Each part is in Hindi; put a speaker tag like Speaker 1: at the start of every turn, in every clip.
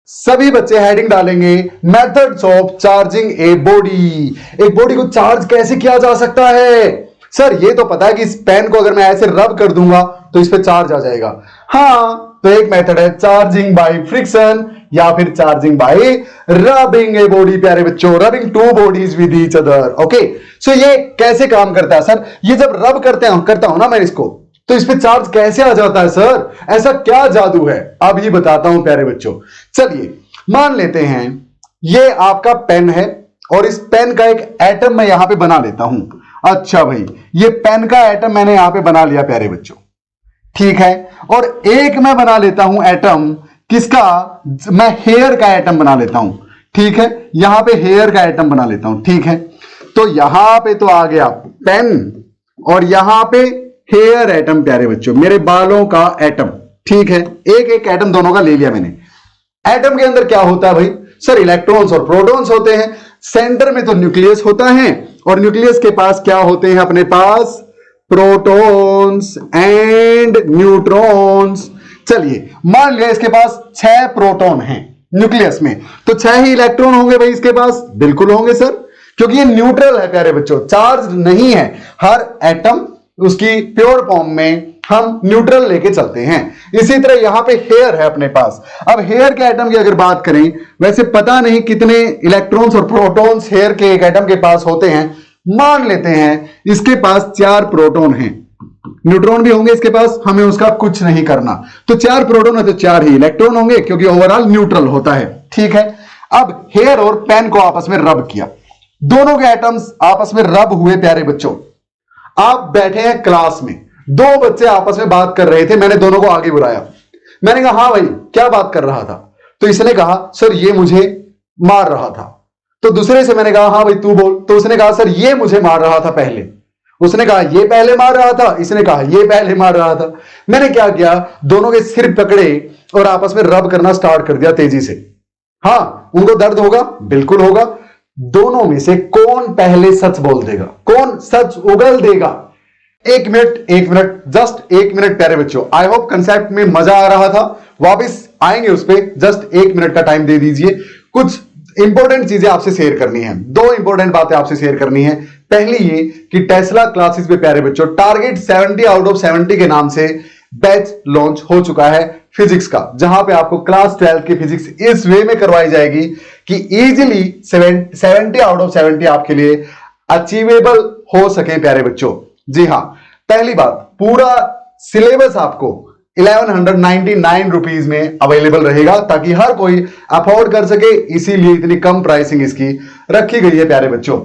Speaker 1: सभी बच्चे हेडिंग डालेंगे methods of charging a body. एक बॉडी को चार्ज कैसे किया जा सकता है? सर ये तो पता है कि इस पेन को अगर मैं ऐसे रब कर दूंगा तो इस पे चार्ज आ जाएगा। हाँ, तो एक मेथड है चार्जिंग बाय फ्रिक्शन या फिर charging by rubbing a body. प्यारे बच्चों, rubbing two bodies with each other. Okay, so ये कैसे काम करता है सर? ये जब रब करता हूं ना मैं इसको, तो इस पे चार्ज कैसे आ जाता है सर? ऐसा क्या जादू है? अब ये बताता हूं प्यारे बच्चों। चलिए मान लेते हैं ये आपका पेन है और इस पेन का एक एटम मैं यहां पे बना लेता हूं। अच्छा भाई, ये पेन का एटम मैंने यहां पे बना लिया प्यारे बच्चों, ठीक है। और एक मैं बना लेता हूं एटम किसका? मैं हेयर का एटम बना लेता हूं, ठीक है। यहां पे हेयर का एटम बना लेता हूं, ठीक है। तो यहां पे तो आ गया पेन और यहां पे हेयर एटम प्यारे बच्चों, मेरे बालों का एटम, ठीक है। एक एक एटम दोनों का ले लिया मैंने। एटम के अंदर क्या होता है भाई? सर इलेक्ट्रॉन्स और प्रोटॉन्स होते हैं। सेंटर में तो न्यूक्लियस होता है और न्यूक्लियस के पास क्या होते हैं अपने पास? Protons and neutrons. चलिए मान लिया इसके पास 6 प्रोटॉन हैं न्यूक्लियस में, तो 6 ही इलेक्ट्रॉन होंगे भाई इसके पास। बिल्कुल होंगे सर, क्योंकि ये न्यूट्रल है प्यारे बच्चों, चार्ज नहीं है। हर एटम उसकी प्योर फॉर्म में हम न्यूट्रल लेके चलते हैं। इसी तरह यहां पे हेयर है अपने पास। अब हेयर के एटम की अगर बात करें, वैसे पता नहीं कितने इलेक्ट्रॉन्स और प्रोटॉन्स हेयर के एक एटम के पास होते हैं। मान लेते हैं इसके पास 4 प्रोटॉन हैं, न्यूट्रॉन भी होंगे इसके पास, हमें उसका कुछ नहीं करना। तो 4 प्रोटॉन है तो 4 ही इलेक्ट्रॉन होंगे, क्योंकि ओवरऑल न्यूट्रल होता है, ठीक है। अब हेयर और पेन को आपस में रब किया, दोनों के एटम्स आपस में रब हुए प्यारे बच्चों। आप बैठे हैं क्लास में, 2 बच्चे आपस में बात कर रहे थे, मैंने दोनों को आगे बुलाया। मैंने कहा हाँ भाई क्या बात कर रहा था? तो इसने कहा सर ये मुझे मार रहा था। तो दूसरे से मैंने कहा हाँ भाई तू बोल। तो उसने कहा सर ये मुझे मार रहा था पहले। उसने कहा ये पहले मार रहा था, इसने कहा ये पहले मार रहा था। मैंने क्या किया, दोनों के सिर पकड़े और आपस में रब करना स्टार्ट कर दिया तेजी से। हाँ, उनको दर्द होगा, बिल्कुल होगा। दोनों में से कौन पहले सच बोल देगा, कौन सच उगल देगा? 1 मिनट, जस्ट 1 मिनट प्यारे बच्चों। आई होप कंसेप्ट में मजा आ रहा था। वापस आएंगे उस पर, जस्ट 1 मिनट का टाइम दे दीजिए। कुछ इंपॉर्टेंट चीजें आपसे शेयर करनी है, 2 इंपॉर्टेंट बातें आपसे शेयर करनी है। पहली ये कि टेस्ला क्लासेस पे प्यारे बच्चों टारगेट 70 आउट ऑफ 70 के नाम से बैच लॉन्च हो चुका है फिजिक्स का, जहां पे आपको क्लास 12 की फिजिक्स इस वे में करवाई जाएगी कि इजीली 70 आउट ऑफ 70 आपके लिए अचीवेबल हो सके प्यारे बच्चों। जी हां, पहली बात, पूरा सिलेबस आपको 1199 रुपीज में अवेलेबल रहेगा, ताकि हर कोई अफोर्ड कर सके, इसीलिए इतनी कम प्राइसिंग इसकी रखी गई है प्यारे बच्चों।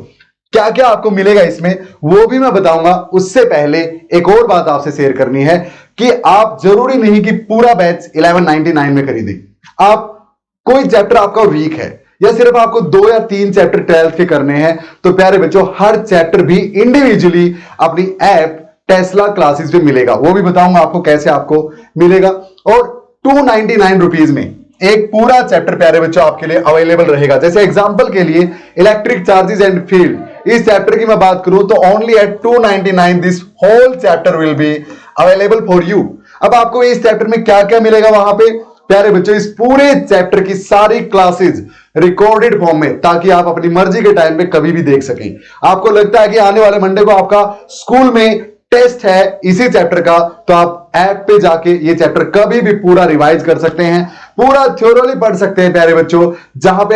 Speaker 1: क्या क्या आपको मिलेगा इसमें वो भी मैं बताऊंगा। उससे पहले एक और बात आपसे शेयर करनी है कि आप जरूरी नहीं कि पूरा बैच 1199 में खरीदें। आप कोई चैप्टर आपका वीक है या सिर्फ आपको 2 या 3 चैप्टर 12th के करने हैं, तो प्यारे बच्चों हर चैप्टर भी इंडिविजुअली अपनी ऐप टेस्ला क्लासेस पे मिलेगा, वो भी बताऊंगा आपको कैसे आपको मिलेगा। और 299 रुपीज में एक पूरा चैप्टर प्यारे बच्चों आपके लिए अवेलेबल रहेगा। जैसे एग्जांपल के लिए इलेक्ट्रिक चार्जेस एंड फील्ड, इस चैप्टर की मैं बात करूं तो only at 299 this whole chapter will be available for you. अब आपको इस चैप्टर में क्या क्या मिलेगा वहां पे प्यारे बच्चों? इस पूरे चैप्टर की सारी क्लासेस रिकॉर्डेड फॉर्म में, ताकि आप अपनी मर्जी के टाइम पे कभी भी देख सकें। आपको लगता है कि आने वाले मंडे को आपका स्कूल में टेस्ट है इसी चैप्टर का, तो आप ऐप पे जाके ये चैप्टर कभी भी पूरा रिवाइज कर सकते हैं, पूरा थ्योरली पढ़ सकते हैं प्यारे बच्चों, जहां पे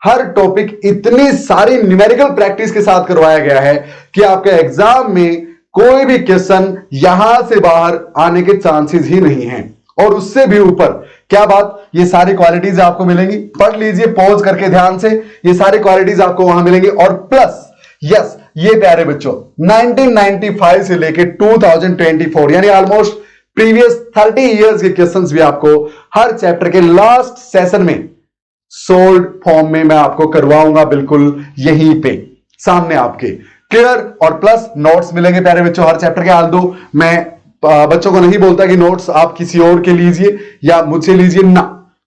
Speaker 1: हर टॉपिक इतनी सारी न्यूमेरिकल प्रैक्टिस के साथ करवाया गया है कि आपके एग्जाम में कोई भी क्वेश्चन यहां से बाहर आने के चांसेस ही नहीं हैं। और उससे भी ऊपर क्या बात, ये सारी क्वालिटीज आपको मिलेंगी। पढ़ लीजिए पॉज करके ध्यान से, ये सारी क्वालिटीज आपको वहां मिलेंगी। और प्लस यस, ये प्यारे बच्चों 1995 से लेके 2024 यानी ऑलमोस्ट प्रीवियस 30 इयर्स के क्वेश्चंस भी आपको हर चैप्टर के लास्ट सेशन में सोल्ड फॉर्म में मैं आपको करवाऊंगा, बिल्कुल यहीं पे सामने आपके क्लियर। और प्लस नोट्स मिलेंगे प्यारे बच्चों हर चैप्टर के। हाल दो मैं बच्चों को नहीं बोलता कि नोट्स आप किसी और के लीजिए या मुझसे लीजिए, ना,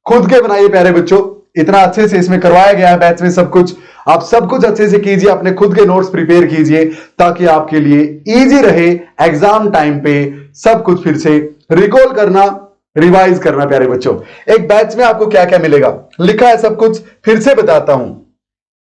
Speaker 1: खुद के बनाइए प्यारे बच्चों। इतना अच्छे से इसमें करवाया गया है बैच में सब कुछ, आप सब कुछ अच्छे से कीजिए, अपने खुद के नोट्स प्रिपेयर कीजिए, ताकि आपके लिए इजी रहे एग्जाम टाइम पे सब कुछ फिर से रिकॉल करना, रिवाइज करना प्यारे बच्चों। एक बैच में आपको क्या क्या मिलेगा, लिखा है सब कुछ, फिर से बताता हूं।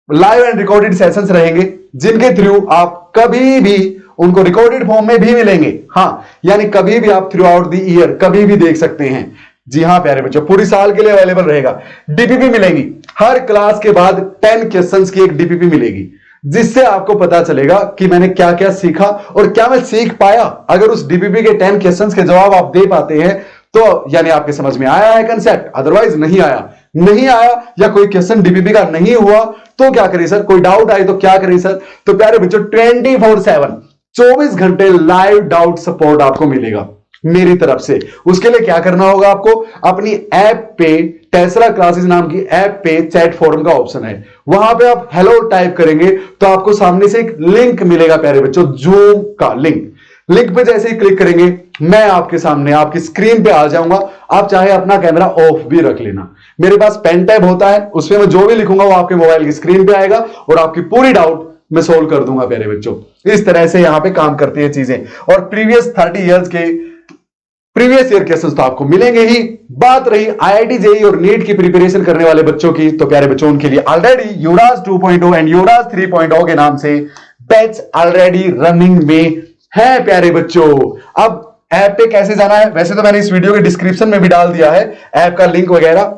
Speaker 1: लाइव एंड रिकॉर्डेड सेशंस रहेंगे जिनके थ्रू आप कभी भी उनको रिकॉर्डेड फॉर्म में भी मिलेंगे। हाँ, यानी कभी भी आप थ्रू आउट द ईयर कभी भी देख सकते हैं। जी हाँ प्यारे बच्चों, पूरी साल के लिए अवेलेबल रहेगा। डीपीपी मिलेगी, हर क्लास के बाद 10 क्वेश्चंस की एक डीपीपी मिलेगी, जिससे आपको पता चलेगा कि मैंने क्या क्या सीखा और क्या मैं सीख पाया। अगर उस डीपीपी के 10 क्वेश्चंस के जवाब आप दे पाते हैं तो यानी आपके समझ में आया है कंसेप्ट, अदरवाइज नहीं आया या कोई क्वेश्चन डीपीपी का नहीं हुआ तो क्या करें सर, कोई डाउट आए तो क्या करें सर। तो प्यारे बच्चों 24/7 24 घंटे लाइव डाउट सपोर्ट आपको मिलेगा मेरी तरफ से। उसके लिए क्या करना होगा, आपको अपनी ऐप पे टेस्ला क्लासेस नाम की ऐप पे चैट फोरम का ऑप्शन है, वहां पे आप हेलो टाइप करेंगे तो आपको सामने से एक लिंक मिलेगा प्यारे बच्चों, जूम का लिंक पे जैसे ही क्लिक करेंगे मैं आपके सामने आपकी स्क्रीन पे आ जाऊंगा। आप चाहे अपना कैमरा ऑफ भी रख लेना, मेरे पास पेन टैब होता है, उसमें मैं जो भी लिखूंगा वो आपके मोबाइल की स्क्रीन पे आएगा और आपकी पूरी डाउट मैं सोल्व कर दूंगा प्यारे बच्चों। इस तरह से यहां पे काम करती है चीजें। और प्रीवियस 30 इयर्स के प्रीवियस ईयर क्वेश्चंस तो आपको मिलेंगे ही। बात रही आईआईटी जेईई और नीट की प्रिपरेशन करने वाले बच्चों की, तो प्यारे बच्चों उनके लिए ऑलरेडी युवराज 2.0 एंड युवराज 3.0 के नाम से बैच ऑलरेडी रनिंग में है प्यारे बच्चों। अब ऐप पे कैसे जाना है, वैसे तो मैंने इस वीडियो के डिस्क्रिप्शन में भी डाल दिया है ऐप का लिंक वगैरह,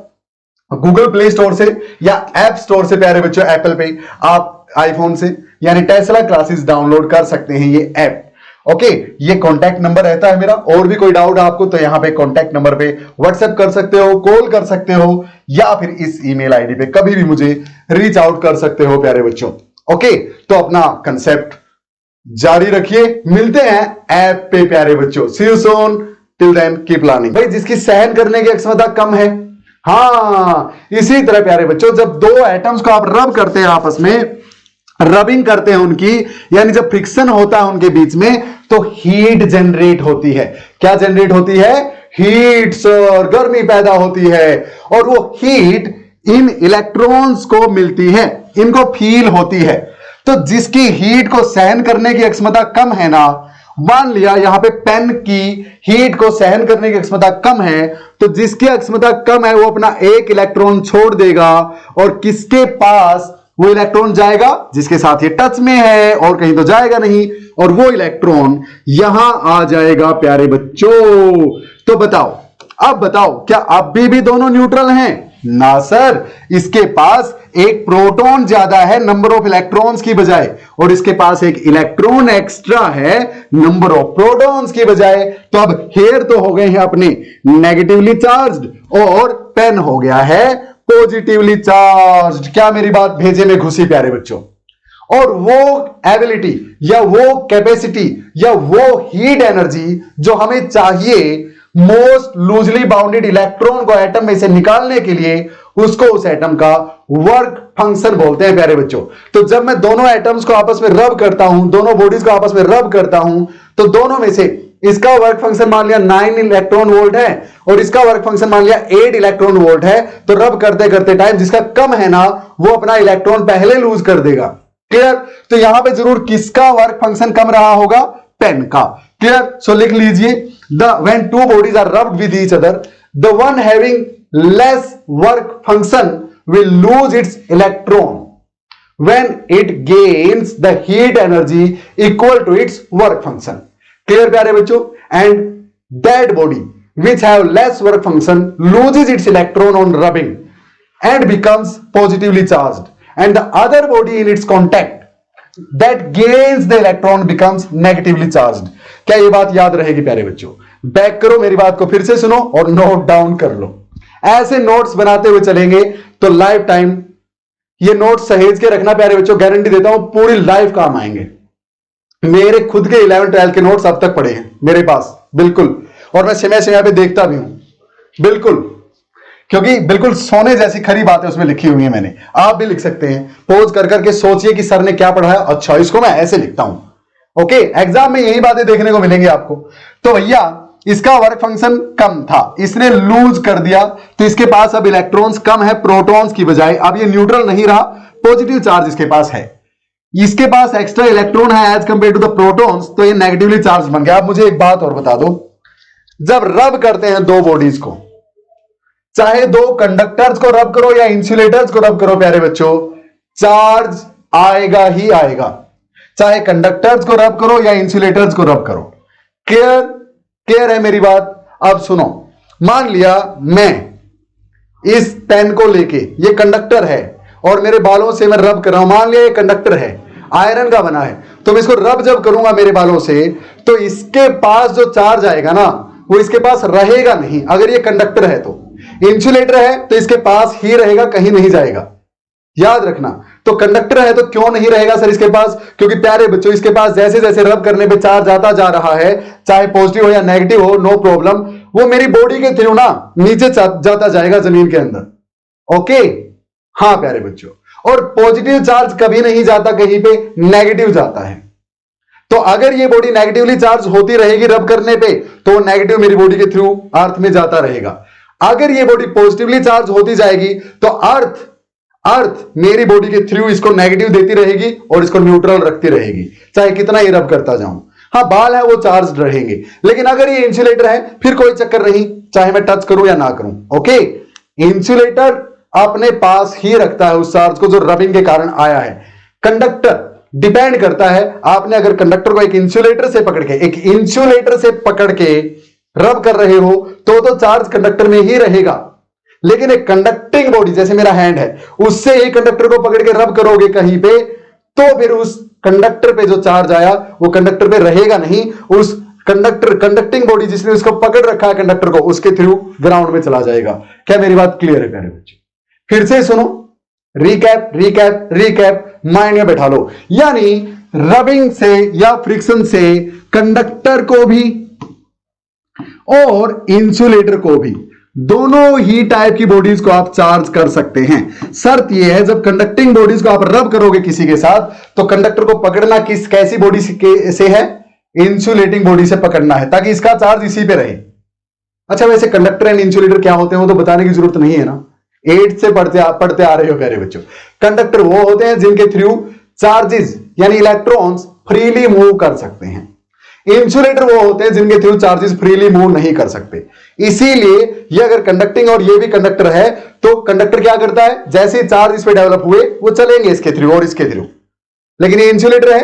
Speaker 1: गूगल प्ले स्टोर से या ऐप स्टोर से प्यारे बच्चों, एप्पल पे आप आईफोन से यानी टेस्ला क्लासेस डाउनलोड कर सकते हैं ये ऐप। ओके, ये कॉन्टैक्ट नंबर रहता है मेरा, और भी कोई डाउट आपको तो यहां पे कॉन्टैक्ट नंबर पे व्हाट्सएप कर सकते हो, कॉल कर सकते हो, या फिर इस ईमेल आईडी पे कभी भी मुझे रीच आउट कर सकते हो प्यारे बच्चों। ओके, तो अपना कंसेप्ट जारी रखिए, मिलते हैं ऐप पे प्यारे बच्चों। See you soon, till then keep learning. भाई जिसकी सहन करने की क्षमता कम है, हाँ इसी तरह प्यारे बच्चों जब दो एटम्स को आप रब करते हैं, आपस में रबिंग करते हैं उनकी, यानी जब फ्रिक्शन होता है उनके बीच में तो हीट जनरेट होती है। क्या जनरेट होती है? हीट सर, गर्मी पैदा होती है। और वो हीट इन इलेक्ट्रॉन्स को मिलती है, इनको फील होती है। तो जिसकी हीट को सहन करने की क्षमता कम है ना, मान लिया यहां पे पेन की हीट को सहन करने की क्षमता कम है, तो जिसकी क्षमता कम है वो अपना एक इलेक्ट्रॉन छोड़ देगा और किसके पास वो इलेक्ट्रॉन जाएगा? जिसके साथ ये टच में है, और कहीं तो जाएगा नहीं, और वो इलेक्ट्रॉन यहां आ जाएगा प्यारे बच्चों। तो बताओ, अब बताओ क्या अभी भी दोनों न्यूट्रल हैं? ना सर, इसके पास एक प्रोटॉन ज्यादा है नंबर ऑफ इलेक्ट्रॉन्स की बजाय, और इसके पास एक इलेक्ट्रॉन एक्स्ट्रा है नंबर ऑफ प्रोटॉन्स की बजाय। तो अब हेयर तो हो गए हैं अपने नेगेटिवली चार्ज्ड, और पेन हो गया है पॉजिटिवली चार्ज्ड। क्या मेरी बात भेजे में घुसी प्यारे बच्चों? और वो एबिलिटी या वो कैपेसिटी या वो हीट एनर्जी जो हमें चाहिए मोस्ट लूजली बाउंडेड इलेक्ट्रॉन को एटम में से निकालने के लिए, उसको उस एटम का वर्क फंक्शन बोलते हैं प्यारे बच्चों। तो जब मैं दोनों एटम्स को आपस में रब करता हूं, दोनों बॉडीज को आपस में रब करता हूं, तो दोनों में से इसका वर्क फंक्शन मान लिया 9 इलेक्ट्रॉन वोल्ट है और इसका वर्क फंक्शन मान लिया 8 इलेक्ट्रॉन वोल्ट है। तो रब करते करते टाइम जिसका कम है ना, वो अपना इलेक्ट्रॉन पहले लूज कर देगा। क्लियर? तो यहां पे जरूर किसका वर्क फंक्शन कम रहा होगा? पेन का। क्लियर? सो लिख लीजिए, when two bodies are rubbed with each other, the one having less work function will lose its electron when it gains the heat energy equal to its work function. Clear प्यारे बच्चों? And that body which have less work function loses its electron on rubbing and becomes positively charged, and the other body in its contact that gains the electron becomes negatively charged. क्या ये बात याद रहेगी प्यारे बच्चों? बैक करो, मेरी बात को फिर से सुनो और नोट डाउन कर लो। ऐसे नोट्स बनाते हुए चलेंगे तो लाइफ टाइम ये नोट्स सहेज के रखना प्यारे बच्चों, गारंटी देता हूं पूरी लाइफ काम आएंगे। मेरे खुद के 11-12 के नोट्स अब तक पड़े हैं मेरे पास, बिल्कुल, और मैं समय पे देखता भी हूं, बिल्कुल, क्योंकि बिल्कुल सोने जैसी खरी बातें उसमें लिखी हुई है। मैंने, आप भी लिख सकते हैं, पोज कर करके सोचिए कि सर ने क्या पढ़ाया, अच्छा इसको मैं ऐसे लिखता हूं। ओके, एग्जाम में यही बातें देखने को मिलेंगी आपको। तो भैया इसका वर्क फंक्शन कम था, इसने लूज कर दिया, तो इसके पास अब इलेक्ट्रॉन्स कम है प्रोटॉन्स की बजाय। अब ये न्यूट्रल नहीं रहा, पॉजिटिव चार्ज इसके पास है, इसके पास एक्स्ट्रा इलेक्ट्रॉन है as compare to the protons, तो ये नेगेटिवली चार्ज बन गया। अब मुझे एक बात और बता दो, जब रब करते हैं दो बॉडीज को, चाहे दो कंडक्टर्स को रब करो या इंसुलेटर्स को रब करो प्यारे बच्चों, चार्ज आएगा ही आएगा, चाहे कंडक्टर्स को रब करो या इंसुलेटर्स को रब करो। क्लियर? क्लियर है मेरी बात? अब सुनो, मान लिया मैं इस पेन को लेके, ये कंडक्टर है और मेरे बालों से मैं रब कर रहा हूं, मान लिया ये कंडक्टर है, आयरन का बना है, तो मैं इसको रब जब करूंगा मेरे बालों से, तो इसके पास जो चार्ज आएगा ना वो इसके पास रहेगा नहीं। अगर ये कंडक्टर है तो, इंसुलेटर है तो इसके पास ही रहेगा, कहीं नहीं जाएगा। याद रखना, तो कंडक्टर है तो क्यों नहीं रहेगा सर इसके पास? क्योंकि प्यारे बच्चों इसके पास जैसे जैसे रब करने पे चार्ज आता जा रहा है, चाहे पॉजिटिव हो या नेगेटिव हो, नो प्रॉब्लम, वो मेरी बॉडी के थ्रू ना नीचे जाता जाएगा जमीन के अंदर। ओके? हाँ प्यारे बच्चों, और पॉजिटिव चार्ज कभी नहीं जाता कहीं पे, नेगेटिव जाता है। तो अगर ये बॉडी नेगेटिवली चार्ज होती रहेगी रब करने पे, तो नेगेटिव मेरी बॉडी के थ्रू अर्थ में जाता रहेगा। अगर ये बॉडी पॉजिटिवली चार्ज होती जाएगी तो अर्थ मेरी बॉडी के थ्रू इसको नेगेटिव देती रहेगी और इसको न्यूट्रल रखती रहेगी, चाहे कितना ही रब करता जाऊं। हाँ बाल है वो चार्ज रहेंगे, लेकिन अगर ये इंसुलेटर है फिर कोई चक्कर नहीं, चाहे मैं टच करूं या ना करूं। ओके? इंसुलेटर अपने पास ही रखता है उस चार्ज को जो रबिंग के कारण आया है। कंडक्टर डिपेंड करता है, आपने अगर कंडक्टर को एक इंसुलेटर से पकड़ के रब कर रहे हो तो चार्ज कंडक्टर में ही रहेगा। लेकिन एक कंडक्टिंग बॉडी जैसे मेरा हैंड है, उससे ही कंडक्टर को पकड़ के रब करोगे कहीं पे, तो फिर उस कंडक्टर पे जो चार्ज आया वो कंडक्टर पे रहेगा नहीं, उस कंडक्टिंग बॉडी जिसने उसको पकड़ रखा है कंडक्टर को, उसके थ्रू ग्राउंड में चला जाएगा। क्या मेरी बात क्लियर है प्यारे बच्चे? फिर से सुनो, रिकैप माइंड में बैठा लो। यानी रबिंग से या फ्रिक्शन से कंडक्टर को भी और इंसुलेटर को भी, दोनों ही टाइप की बॉडीज को आप चार्ज कर सकते हैं। शर्त यह है जब कंडक्टिंग बॉडीज को आप रब करोगे किसी के साथ, तो कंडक्टर को पकड़ना कैसी बॉडी से है? इंसुलेटिंग बॉडी से पकड़ना है, ताकि इसका चार्ज इसी पे रहे। अच्छा वैसे कंडक्टर एंड इंसुलेटर क्या होते हैं वो तो बताने की जरूरत नहीं है ना, 8 से पढ़ते आ रहे हो प्यारे बच्चों। कंडक्टर वो होते हैं जिनके थ्रू चार्जेस यानी इलेक्ट्रॉन्स फ्रीली मूव कर सकते हैं। इंसुलेटर वो होते हैं जिनके थ्रू चार्जेस फ्रीली मूव नहीं कर सकते। इसीलिए ये अगर कंडक्टिंग और ये भी कंडक्टर है, तो कंडक्टर क्या करता है, जैसे चार्ज इस पे डेवलप हुए वो चलेंगे इसके थ्रू और इसके थ्रू, लेकिन ये इंसुलेटर है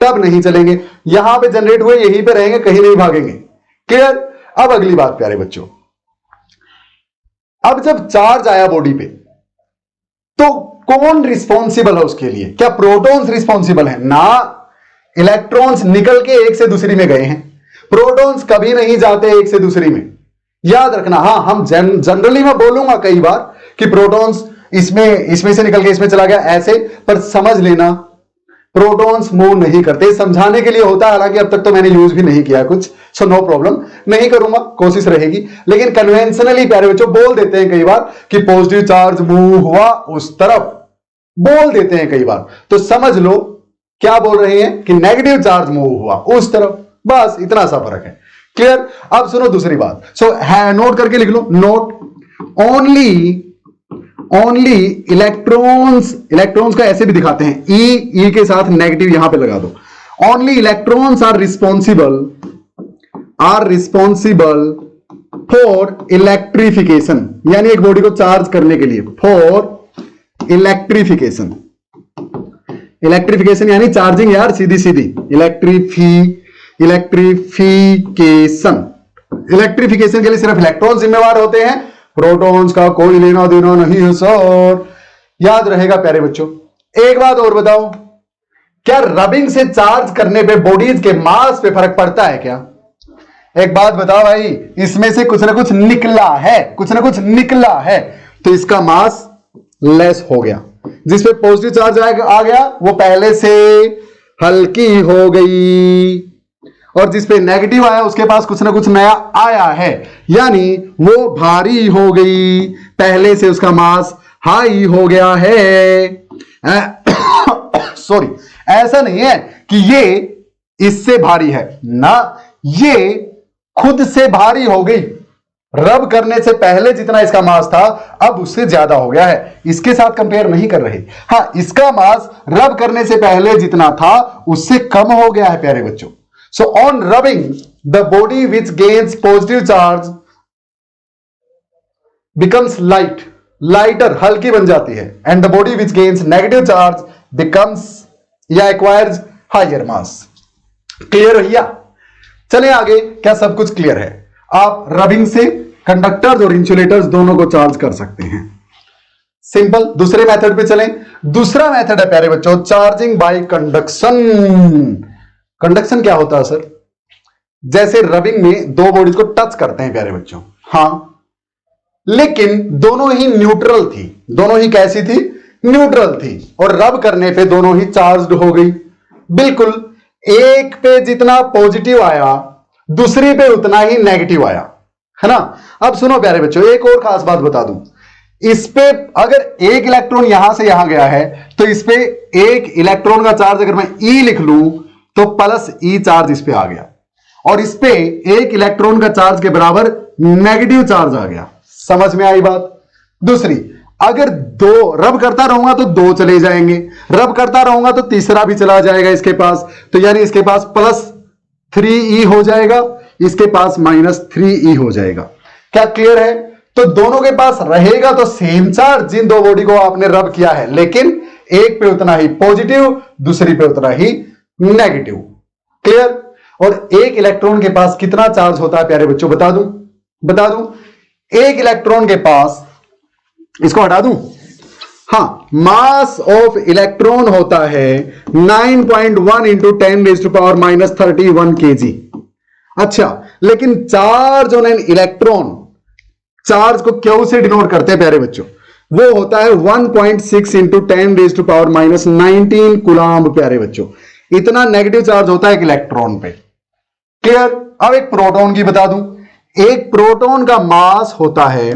Speaker 1: तब नहीं चलेंगे, यहां पे जनरेट हुए यहीं पे रहेंगे, कहीं नहीं भागेंगे। क्लियर? अब अगली बात प्यारे बच्चों, अब जब चार्ज आया बॉडी पे तो कौन रिस्पॉन्सिबल है उसके लिए? क्या प्रोटॉन्स रिस्पॉन्सिबल है? ना, इलेक्ट्रॉन्स निकल के एक से दूसरी में गए हैं, प्रोटॉन्स कभी नहीं जाते एक से दूसरी में। याद रखना। हाँ हम जनरली मैं बोलूंगा कई बार कि प्रोटॉन्स इसमें से निकल के इसमें चला गया ऐसे, पर समझ लेना प्रोटॉन्स मूव नहीं करते। समझाने के लिए होता है, हालांकि अब तक तो मैंने यूज भी नहीं किया कुछ, सो नो प्रॉब्लम, नहीं करूंगा, कोशिश रहेगी। लेकिन कन्वेंशनली प्यारे बच्चों बोल देते हैं कई बार कि पॉजिटिव चार्ज मूव हुआ उस तरफ, बोल देते हैं कई बार, तो समझ लो क्या बोल रहे हैं कि नेगेटिव चार्ज मूव हुआ उस तरफ, बस इतना सा फर्क है। क्लियर? अब सुनो दूसरी बात, नोट करके लिख लो, नोट ओनली इलेक्ट्रॉन्स को ऐसे भी दिखाते हैं, ई के साथ नेगेटिव यहां पे लगा दो। Only electrons are responsible for electrification, यानी एक बॉडी को चार्ज करने के लिए, फॉर इलेक्ट्रिफिकेशन यानी चार्जिंग यार, सीधी इलेक्ट्रिफिकेशन के लिए सिर्फ इलेक्ट्रॉन जिम्मेवार होते हैं, प्रोटॉन्स का कोई लेना देना नहीं है सर। याद रहेगा प्यारे बच्चों। एक बात और बताओ, क्या रबिंग से चार्ज करने पे बॉडीज के मास पे फर्क पड़ता है क्या? एक बात बताओ भाई, इसमें से कुछ ना कुछ निकला है, तो इसका मास लेस हो गया। जिस पे पॉजिटिव चार्ज आ गया वो पहले से हल्की हो गई, और जिस पे नेगेटिव आया उसके पास कुछ ना कुछ नया आया है, यानी वो भारी हो गई, पहले से उसका मास हाई हो गया है। सॉरी, ऐसा नहीं है कि ये इससे भारी है ना, ये खुद से भारी हो गई। रब करने से पहले जितना इसका मास था अब उससे ज्यादा हो गया है, इसके साथ कंपेयर नहीं कर रहे। हाँ, इसका मास रब करने से पहले जितना था उससे कम हो गया है प्यारे बच्चों। So on rubbing the body which gains positive charge becomes lighter, हल्की बन जाती है, and the body which gains negative charge becomes या एक्वायर्स हायर मास। क्लियर भैया? चलिए आगे, क्या सब कुछ क्लियर है? आप रबिंग से कंडक्टर्स और इंसुलेटर्स दोनों को चार्ज कर सकते हैं। सिंपल। दूसरे मेथड पे चलें। दूसरा मेथड है प्यारे बच्चों चार्जिंग बाय कंडक्शन। कंडक्शन क्या होता है सर? जैसे रबिंग में दो बॉडीज को टच करते हैं प्यारे बच्चों, हां, लेकिन दोनों ही न्यूट्रल थी। दोनों ही कैसी थी? न्यूट्रल थी, और रब करने पे दोनों ही चार्ज्ड हो गई। बिल्कुल, एक पे जितना पॉजिटिव आया दूसरी पे उतना ही नेगेटिव आया, है ना। अब सुनो प्यारे बच्चों, एक और खास बात बता दूं, इस पे अगर एक इलेक्ट्रॉन यहां से यहां गया है तो इस पे एक इलेक्ट्रॉन का चार्ज अगर मैं E लिख लूं तो प्लस E चार्ज इस पे आ गया, और इस पे एक इलेक्ट्रॉन का चार्ज के बराबर नेगेटिव चार्ज आ गया। समझ में आई बात? दूसरी, अगर दो रब करता रहूंगा तो दो चले जाएंगे, रब करता रहूंगा तो तीसरा भी चला जाएगा इसके पास, तो यानी इसके पास प्लस 3E हो जाएगा, इसके पास -3E हो जाएगा। क्या क्लियर है? तो दोनों के पास रहेगा तो सेम चार्ज जिन दो बॉडी को आपने रब किया है, लेकिन एक पे उतना ही पॉजिटिव, दूसरी पे उतना ही नेगेटिव। क्लियर? और एक इलेक्ट्रॉन के पास कितना चार्ज होता है प्यारे बच्चों? बता दूं, एक इलेक्ट्रॉन के पास, इसको हटा दूं, हां, मास ऑफ इलेक्ट्रॉन होता है 9.1 इंटू 10⁻⁻31 kg। अच्छा, लेकिन charge on an electron, charge को क्यू से डिनोट करते हैं प्यारे बच्चों, वो होता है 1.6 इंटू 10⁻⁻19 कूलम्ब। प्यारे बच्चों, इतना नेगेटिव चार्ज होता है एक इलेक्ट्रॉन पे। क्लियर? अब एक प्रोटॉन की बता दूं, एक प्रोटॉन का मास होता है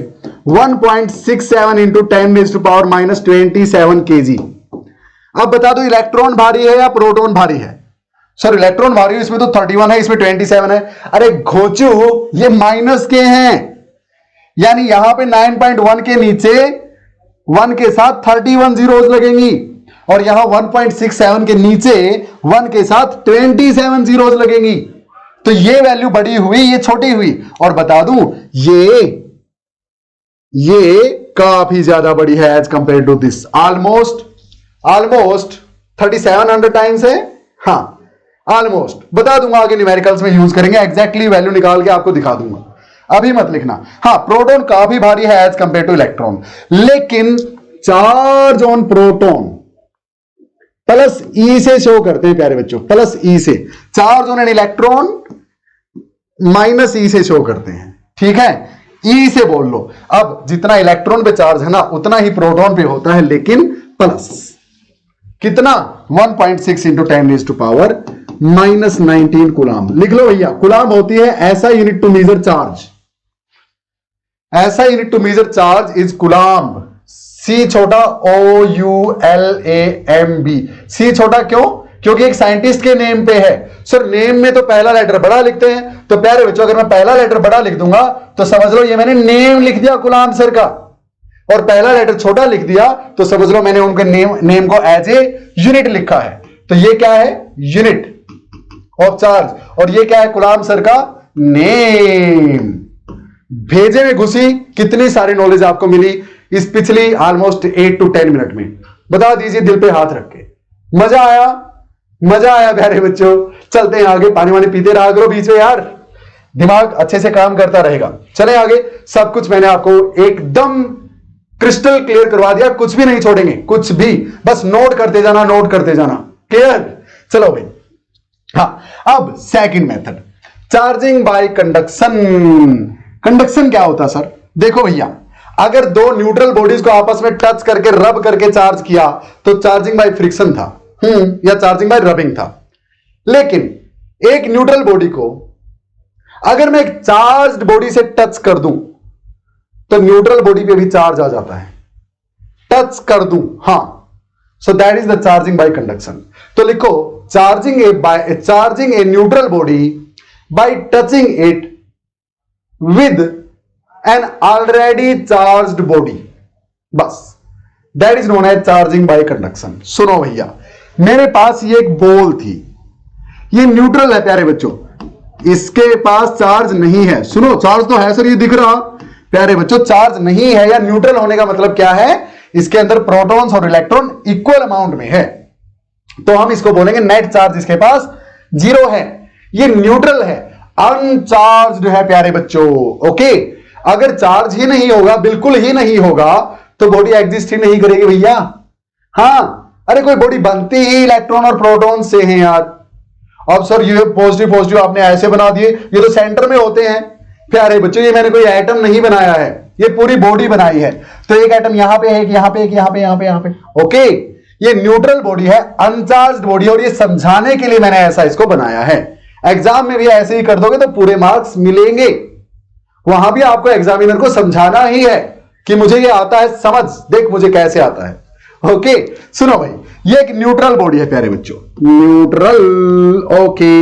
Speaker 1: 1.67 इंटू 10⁻⁻27 kg। अब बता दो इलेक्ट्रॉन भारी है या प्रोटॉन भारी है? सर इलेक्ट्रॉन भारी है, इसमें तो 31 है, इसमें 27 है। अरे घोचू, ये माइनस के हैं, यानी यहां पे 9.1 के नीचे 1 के साथ 31 जीरोस लगेंगी, और यहां 1.67 के नीचे 1 के साथ 27 जीरोस लगेंगी। तो ये वैल्यू बड़ी हुई, ये छोटी हुई, और बता दूं ये काफी ज्यादा बड़ी है as compare to this, almost 3700 times है। हां, ऑलमोस्ट। बता दूंगा आगे न्यूमेरिकल्स में यूज करेंगे, एग्जैक्टली वैल्यू निकाल के आपको दिखा दूंगा, अभी मत लिखना। हां, प्रोटॉन काफी भारी है एज कंपेयर टू इलेक्ट्रॉन, लेकिन charge on proton plus E से शो करते हैं प्यारे बच्चों, प्लस E से। Charge on an electron -E से शो करते हैं, ठीक है। E से बोल लो। अब जितना इलेक्ट्रॉन पे चार्ज है ना, उतना ही प्रोटॉन पे होता है, लेकिन प्लस कितना? 1.6 इंटू 10⁻⁻19 कूलम्ब। लिख लो भैया, कूलम्ब होती है ऐसा यूनिट टू मेजर चार्ज, ऐसा unit to measure charge is coulomb. C छोटा OULAMB। C छोटा क्यों? क्योंकि एक साइंटिस्ट के नेम पे है। सर नेम में तो पहला लेटर बड़ा लिखते हैं, तो प्यारे बच्चों अगर मैं पहला लेटर बड़ा लिख दूंगा तो समझ लो ये मैंने नेम लिख दिया कूलम्ब सर का, और पहला लेटर छोटा लिख दिया तो समझ लो मैंने उनके नेम को एज ए यूनिट लिखा है। तो ये क्या है? यूनिट ऑफ चार्ज, और ये क्या है? कूलम्ब सर का नेम। भेजे में घुसी, कितनी सारी नॉलेज आपको मिली इस पिछली ऑलमोस्ट 8 to 10 मिनट में। बता दीजिए दिल पे हाथ रख के, मजा आया? मजा आया प्यारे बच्चों? चलते हैं आगे, पानी वानी पीते रहा करो बीच में यार, दिमाग अच्छे से काम करता रहेगा। चले आगे, सब कुछ मैंने आपको एकदम क्रिस्टल क्लियर करवा दिया, कुछ भी नहीं छोड़ेंगे, कुछ भी, बस नोट करते जाना, नोट करते जाना। क्लियर? चलो भाई। हाँ, अब second method, charging by conduction. Conduction क्या होता है सर? देखो भैया, अगर दो न्यूट्रल बॉडीज को आपस में टच करके रब करके चार्ज किया तो चार्जिंग बाय फ्रिक्शन था, या चार्जिंग बाय रबिंग था। लेकिन एक न्यूट्रल बॉडी को अगर मैं एक चार्ज्ड बॉडी से टच कर दूं तो न्यूट्रल बॉडी पे भी चार्ज आ जाता है, टच कर दूं, हां, so that is the charging by conduction. तो लिखो charging a neutral body by touching it with an already charged body, बस, that is known as charging by conduction. सुनो भैया, मेरे पास ये एक बॉल थी, ये न्यूट्रल है प्यारे बच्चों, इसके पास चार्ज नहीं है। सुनो, चार्ज तो है सर, ये दिख रहा। प्यारे बच्चों चार्ज नहीं है या न्यूट्रल होने का मतलब क्या है, इसके अंदर प्रोटॉन्स और इलेक्ट्रॉन इक्वल अमाउंट में है, तो हम इसको बोलेंगे नेट चार्ज इसके पास 0 है। ये न्यूट्रल है, अनचार्ज्ड है प्यारे बच्चों। ओके, अगर चार्ज ही नहीं होगा, बिल्कुल ही नहीं होगा, तो बॉडी एग्जिस्ट ही नहीं करेगी भैया। हाँ, अरे कोई बॉडी बनती ही इलेक्ट्रॉन और प्रोटॉन से है यार। अब सर ये पॉजिटिव पॉजिटिव आपने ऐसे बना दिए, ये तो सेंटर में होते हैं। प्यारे बच्चों ये मैंने कोई एटम नहीं बनाया है, ये पूरी बॉडी बनाई है। तो एक एटम यहां पे है, यहां पे, यहां पे, यहां पे, यहां पे। ओके, ये न्यूट्रल बॉडी है, अनचार्ज्ड बॉडी, और ये समझाने के लिए मैंने ऐसा इसको बनाया है। एग्जाम में भी ऐसे ही कर दोगे तो पूरे मार्क्स मिलेंगे। वहां भी आपको एग्जामिनर को समझाना ही है कि मुझे ये आता है, समझ देख मुझे कैसे आता है। ओके, सुनो भाई, ये एक न्यूट्रल बॉडी है प्यारे बच्चों, न्यूट्रल। ओके,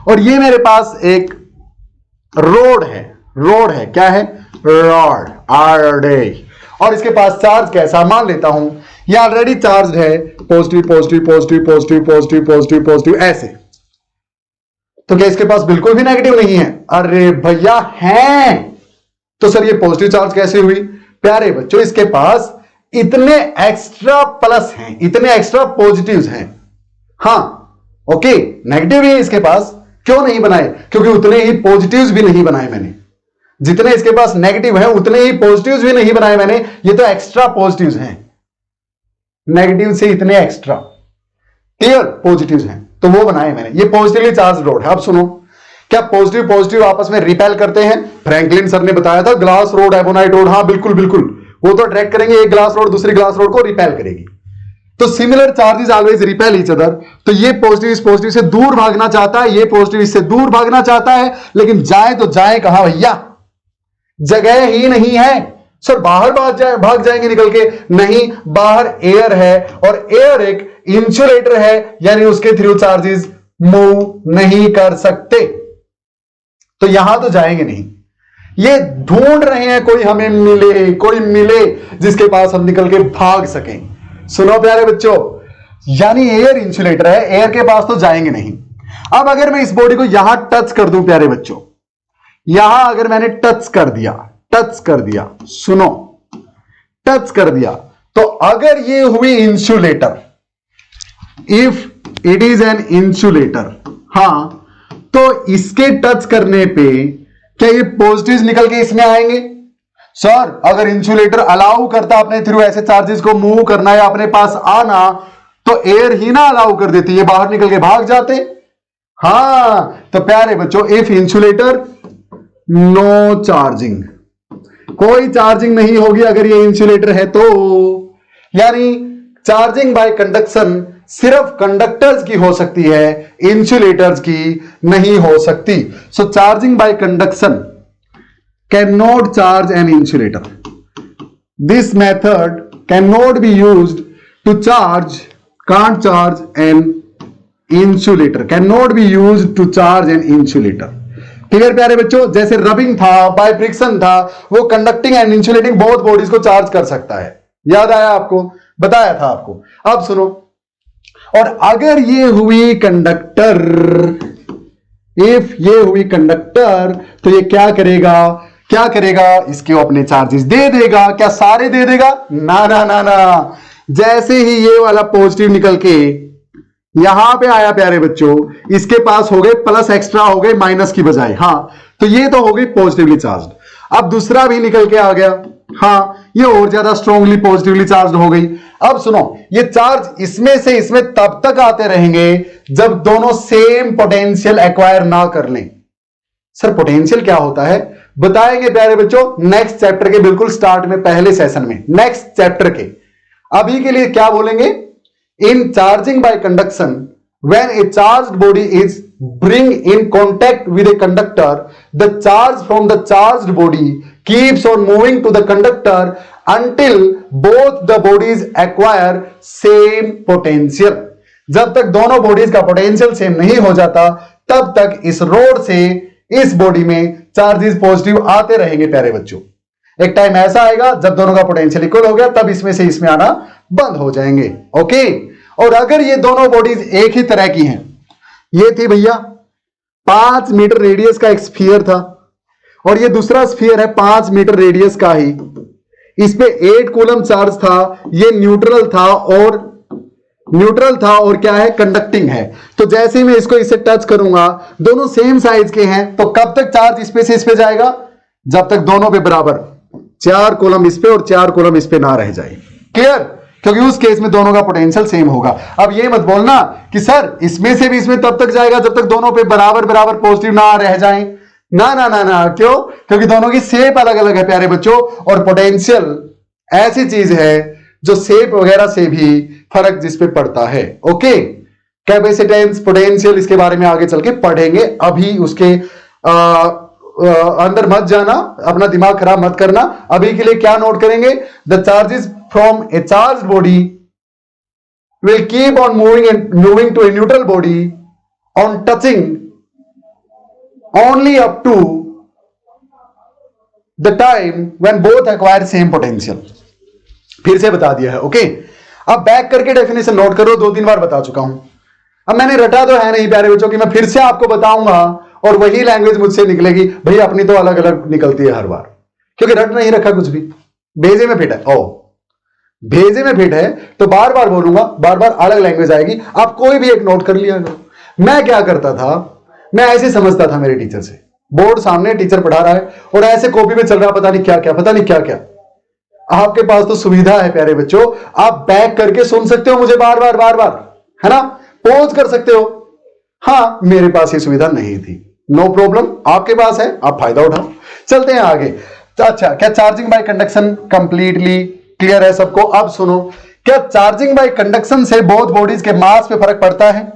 Speaker 1: और ये मेरे पास एक रोड है, रोड है, क्या है, रॉड, RD, और इसके पास चार्ज कैसा मान लेता हूं, ये ऑलरेडी चार्ज है, positive positive positive positive positive positive positive ऐसे। तो क्या इसके पास बिल्कुल भी नेगेटिव नहीं है? अरे भैया है। तो सर ये पॉजिटिव चार्ज कैसे हुई? प्यारे बच्चों इसके पास इतने एक्स्ट्रा प्लस हैं, इतने एक्स्ट्रा पॉजिटिव्स हैं। हाँ, ओके, नेगेटिव ही है इसके पास, क्यों नहीं बनाए? क्योंकि उतने ही पॉजिटिव्स भी नहीं बनाए मैंने, जितने इसके पास नेगेटिव हैं उतने ही पॉजिटिव्स भी नहीं बनाए मैंने। ये तो एक्स्ट्रा पॉजिटिव्स हैं, नेगेटिव से इतने एक्स्ट्रा क्लियर पॉजिटिव्स हैं, तो वो बनाए मैंने। ये पॉजिटिवली चार्ज रोड है। अब सुनो, क्या पॉजिटिव पॉजिटिव आपस में रिपेल करते हैं? फ्रैंकलिन सर ने बताया था ग्लास रोड, एबोनाइट रोड, हाँ बिल्कुल बिल्कुल, वो तो अट्रैक्ट करेंगे, एक ग्लास रोड दूसरी ग्लास रोड को रिपेल करेगी। तो similar charges always repel each other. तो ये पॉजिटिव इस पॉजिटिव से दूर भागना चाहता है, ये पॉजिटिव इससे दूर भागना चाहता है, लेकिन जाए तो जाए कहां भैया? जगह ही नहीं है। सर बाहर भाग जाएंगे निकल के, नहीं, बाहर एयर है और एयर एक इंसुलेटर है, यानी उसके थ्रू चार्जेस मूव नहीं कर सकते, तो यहां तो जाएंगे नहीं। ये ढूंढ रहे हैं कोई हमें मिले, कोई मिले जिसके पास हम निकल के भाग सकें। सुनो प्यारे बच्चों, यानी एयर इंसुलेटर है, एयर के पास तो जाएंगे नहीं। अब अगर मैं इस बॉडी को यहां टच कर दूं प्यारे बच्चों, यहां अगर मैंने टच कर दिया, सुनो, टच कर दिया, तो अगर ये हुई insulator, if it is an insulator, हां, तो इसके टच करने पे क्या ये पॉजिटिव्स निकल के इसमें आएंगे? सर अगर इंसुलेटर अलाउ करता अपने थ्रू ऐसे चार्जेस को मूव करना या अपने पास आना, तो एयर ही ना अलाउ कर देती, ये बाहर निकल के भाग जाते। हां, तो प्यारे बच्चों, इफ इंसुलेटर नो चार्जिंग, कोई चार्जिंग नहीं होगी अगर ये इंसुलेटर है तो। यानी चार्जिंग बाय कंडक्शन सिर्फ कंडक्टर्स की हो सकती है, इंसुलेटर्स की नहीं हो सकती। So charging by conduction can not charge an insulator. This method can not be used to charge, can't charge an insulator, can not be used to charge an insulator. Clear प्यारे बच्चों? जैसे रबिंग था, बाय फ्रिक्शन था, वो conducting and insulating both bodies को चार्ज कर सकता है। याद आया आपको? बताया था आपको। अब सुनो, और अगर ये हुई कंडक्टर, इफ ये हुई कंडक्टर, तो ये क्या करेगा? इसके अपने चार्जेस दे देगा। क्या सारे दे देगा? ना ना ना ना। जैसे ही ये वाला पॉजिटिव निकल के यहां पे आया प्यारे बच्चों, इसके पास हो गए प्लस, एक्स्ट्रा हो गए माइनस की बजाय। हां, तो ये तो हो गई पॉजिटिवली चार्ज। अब दूसरा भी निकल के आ गया, हां, ये और ज्यादा स्ट्रांगली पॉजिटिवली चार्ज हो गई। अब सुनो, ये चार्ज इसमें से इसमें तब तक आते रहेंगे जब दोनों सेम पोटेंशियल एक्वायर ना कर लें। सर पोटेंशियल क्या होता है बताएंगे प्यारे बच्चों नेक्स्ट चैप्टर के बिल्कुल स्टार्ट में, पहले सेशन में, नेक्स्ट चैप्टर के। अभी के लिए क्या बोलेंगे? In charging by conduction, when a charged body is bring in contact with a conductor, the charge from the charged body keeps on moving to the conductor until both the bodies acquire same potential. जब तक दोनों बॉडीज का पोटेंशियल सेम नहीं हो जाता, तब तक इस रोड से इस बॉडी में चार्जेस पॉजिटिव आते रहेंगे प्यारे बच्चों। एक टाइम ऐसा आएगा जब दोनों का पोटेंशियल इक्वल हो गया, तब इसमें से इसमें आना बंद हो जाएंगे। ओके, और अगर ये दोनों बॉडीज एक ही तरह की हैं, ये थी भैया 5 मीटर रेडियस का एक स्फीयर था, और ये दूसरा स्फीयर है 5 मीटर रेडियस का ही। इस पे 8 कूलम चार्ज था, ये न्यूट्रल था और क्या है, कंडक्टिंग है। तो जैसे ही मैं इसको इससे टच करूंगा, दोनों सेम साइज के हैं, तो कब तक चार्ज इस पे से इस पे जाएगा, जब तक दोनों पे बराबर 4 कूलम इस पे और 4 कूलम इस पे ना रह जाए। क्लियर? क्योंकि उस केस में दोनों का पोटेंशियल सेम होगा। अब ये मत बोलना कि सर इसमें से भी इसमें तब तक जाएगा जब तक दोनों पे बराबर बराबर पॉजिटिव ना रह जाए। ना ना ना ना, क्यों? क्योंकि दोनों की शेप अलग अलग है प्यारे बच्चों, और पोटेंशियल ऐसी चीज है जो शेप वगैरह से भी फर्क जिस पे पड़ता है। ओके, कैपेसिटेंस, पोटेंशियल, इसके बारे में आगे चल के पढ़ेंगे। अभी उसके अंदर मत जाना, अपना दिमाग खराब मत करना। अभी के लिए क्या नोट करेंगे, the charges from a charge body will keep on moving to a neutral body on touching only up to the time when both acquire same potential। फिर से बता दिया है। ओके, अब बैक करके डेफिनेशन नोट करो, 2-3 बार बता चुका हूं। अब मैंने रटा तो है नहीं प्यारे बच्चों कि मैं फिर से आपको बताऊंगा और वही लैंग्वेज मुझसे निकलेगी। भाई अपनी तो अलग अलग निकलती है हर बार, क्योंकि रट नहीं रखा कुछ भी, भेजे में फिट है। ओ भेजे में फिट है तो बार बार बोलूंगा, बार बार अलग लैंग्वेज आएगी। आप कोई भी एक नोट कर लिया करो। मैं क्या करता था, मैं ऐसे समझता था मेरे टीचर से, बोर्ड सामने टीचर पढ़ा रहा है और ऐसे कॉपी में चल रहा पता नहीं क्या क्या, पता नहीं क्या क्या। आपके पास तो सुविधा है प्यारे बच्चों, आप बैक करके सुन सकते हो मुझे बार बार बार बार, है ना, पॉज कर सकते हो। हाँ, मेरे पास ये सुविधा नहीं थी, नो प्रॉब्लम, आपके पास है, आप फायदा उठाओ। चलते हैं आगे। अच्छा, क्या charging by conduction completely clear है सबको? अब सुनो, क्या चार्जिंग बाय कंडक्शन से बोथ बॉडीज के मास पे फर्क पड़ता है?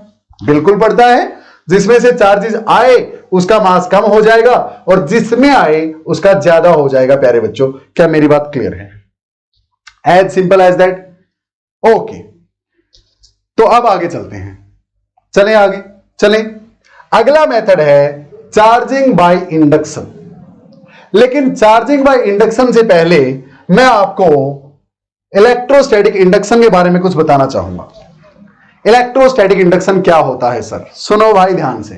Speaker 1: बिल्कुल पड़ता है। जिसमें से चार्जेस आए उसका मास कम हो जाएगा और जिसमें आए उसका ज्यादा हो जाएगा प्यारे बच्चों। क्या मेरी बात क्लियर है? As simple as that. Okay, तो अब आगे चलते हैं, चलें आगे चलें। अगला मेथड है चार्जिंग बाय इंडक्शन। लेकिन चार्जिंग बाय इंडक्शन से पहले मैं आपको इलेक्ट्रोस्टैटिक इंडक्शन के बारे में कुछ बताना चाहूंगा। इलेक्ट्रोस्टैटिक इंडक्शन क्या होता है सर? सुनो भाई ध्यान से,